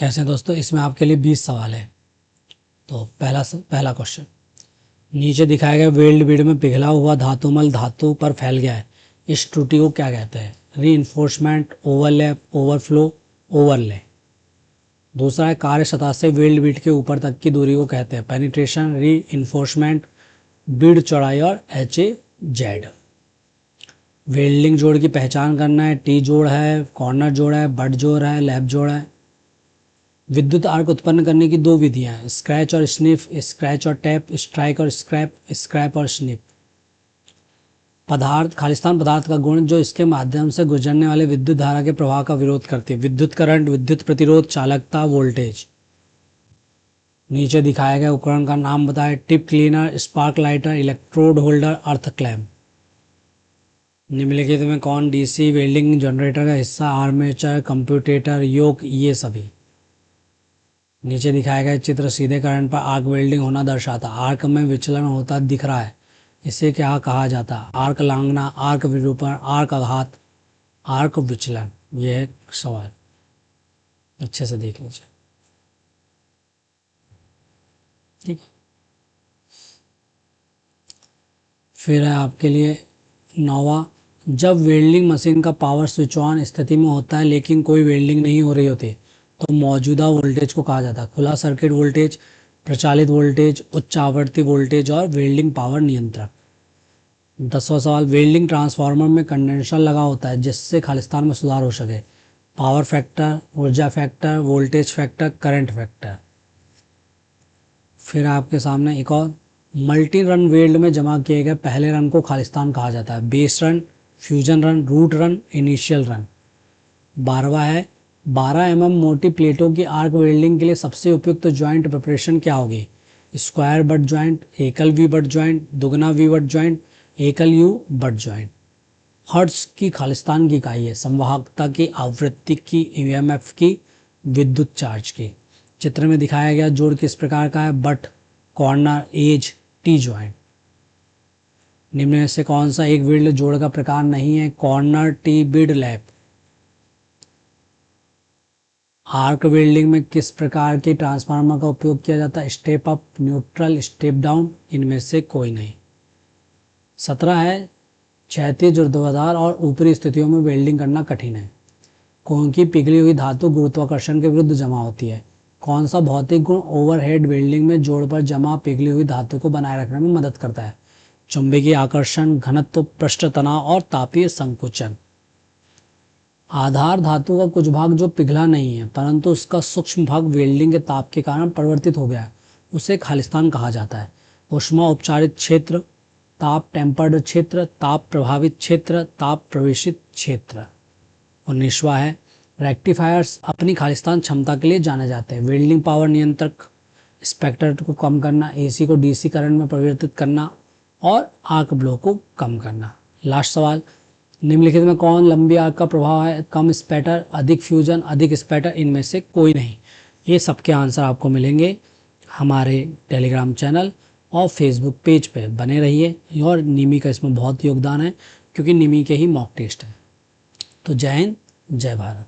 कैसे दोस्तों, इसमें आपके लिए 20 सवाल है। तो पहला क्वेश्चन, नीचे दिखाया गया वेल्ड बीड में पिघला हुआ धातुमल धातु पर फैल गया है, इस त्रुटि को क्या कहते हैं? Reinforcement, overlap, overflow, overlay. दूसरा है, कार्य सतह से वेल्ड बीड के ऊपर तक की दूरी को कहते हैं? पेनिट्रेशन, रीइंफोर्समेंट, बीड चौड़ाई और HAZ। वेल्डिंग जोड़ की पहचान करना है, टी जोड़ है, कॉर्नर जोड़ है, बट जोड़ है, लैप जोड़ है। विद्युत आर्क उत्पन्न करने की दो विधियां हैं, स्क्रैच और स्निफ, स्क्रैच और टैप, स्ट्राइक और स्क्रैप, स्क्रैप और स्निफ। पदार्थ, खालिस्तान पदार्थ का गुण जो इसके माध्यम से गुजरने वाले विद्युत धारा के प्रवाह का विरोध करती है? विद्युत करंट, विद्युत प्रतिरोध, चालकता, वोल्टेज। नीचे दिखाया गया उपकरण का नाम बताएं? Tip cleaner, spark lighter, electrode holder, earth clamp. निम्नलिखित में कौन डीसी वेल्डिंग जनरेटर का हिस्सा? आर्मेचर, कंप्यूटेटर, योक, ये सभी। नीचे दिखाया गया चित्र सीधे करंट पर आर्क वेल्डिंग होना दर्शाता। आर्क में विचलन होता दिख रहा है, इसे क्या कहा जाता? आर्क लांघना, आर्क विरूपण, आर्क आघात, आर्क विचलन। यह है सवाल, अच्छे से देख लीजिए। ठीक, फिर है आपके लिए 9वां, जब वेल्डिंग मशीन का पावर स्विच ऑन स्थिति में होता है लेकिन कोई वेल्डिंग नहीं हो रही होती तो मौजूदा वोल्टेज को कहा जाता है? खुला सर्किट वोल्टेज, प्रचालित वोल्टेज, उच्च आवृत्ति वोल्टेज और वेल्डिंग पावर नियंत्रक। 10वां सवाल, वेल्डिंग ट्रांसफार्मर में कंडेंसर लगा होता है जिससे खालिस्तान में सुधार हो सके? पावर फैक्टर, ऊर्जा factor, voltage factor, current factor. फिर आपके सामने एक और, मल्टी रन वेल्ड में जमा किए गए पहले रन को खालिस्तान कहा जाता है? Base run, fusion run, root run, initial run. 12वां है, 12 mm मोटी प्लेटों की आर्क वेल्डिंग के लिए सबसे उपयुक्त ज्वाइंट प्रिपरेशन क्या होगी? स्क्वायर बट ज्वाइंट, एकल वी बट ज्वाइंट, दुगना वी बट ज्वाइंट, एकल यू बट ज्वाइंट। हर्ट्ज की खालिस्तान की इकाई है? संवाहकता की, आवृत्ति की, EMF की, विद्युत चार्ज की। चित्र में दिखाया गया जोड़ किस प्रकार का है? Butt, corner, edge, T joint. निम्न में से कौन सा एक वेल्ड जोड़ का प्रकार नहीं है? Corner, T, bid, lap. Arc welding में किस प्रकार के ट्रांसफार्मर का उपयोग किया जाता है? Step up, neutral, step down, इनमें से कोई नहीं। 17 है, क्षैतिज, ऊर्ध्वाधर और ऊपरी स्थितियों में वेल्डिंग करना कठिन है क्योंकि पिघली हुई धातु गुरुत्वाकर्षण के विरुद्ध जमा होती है? कौन सा भौतिक गुण ओवरहेड वेल्डिंग में जोड़ पर जमा पिघली हुई धातु को बनाए रखने में मदद करता है? चुंबकीय आकर्षण, घनत्व, पृष्ठ तनाव और तापीय संकुचन। आधार धातु का कुछ भाग जो पिघला नहीं है परंतु उसका सूक्ष्म भाग वेल्डिंग के ताप के कारण परिवर्तित हो गया है, उसे खालिस्तान कहा जाता है? ऊष्मा उपचारित क्षेत्र, ताप टेम्पर्ड क्षेत्र, ताप प्रभावित क्षेत्र, ताप प्रवेशित क्षेत्र। 19वां है, रेक्टिफायर्स अपनी खालिस्तान क्षमता के लिए जाने जाते हैं? वेल्डिंग पावर नियंत्रक, स्पेक्टर को कम करना, AC को DC करंट में परिवर्तित करना और आर्क ब्लो को कम करना। लास्ट सवाल, निम्नलिखित में कौन लंबी आर्क का प्रभाव है? कम स्पैटर, अधिक फ्यूजन, अधिक स्पैटर, इनमें से कोई नहीं। ये सबके आंसर आपको मिलेंगे हमारे टेलीग्राम चैनल और फेसबुक पेज पे। बने रहिए। और निमी का इसमें बहुत योगदान है क्योंकि निमी के ही मॉक टेस्ट है। तो जय हिंद, जय भारत।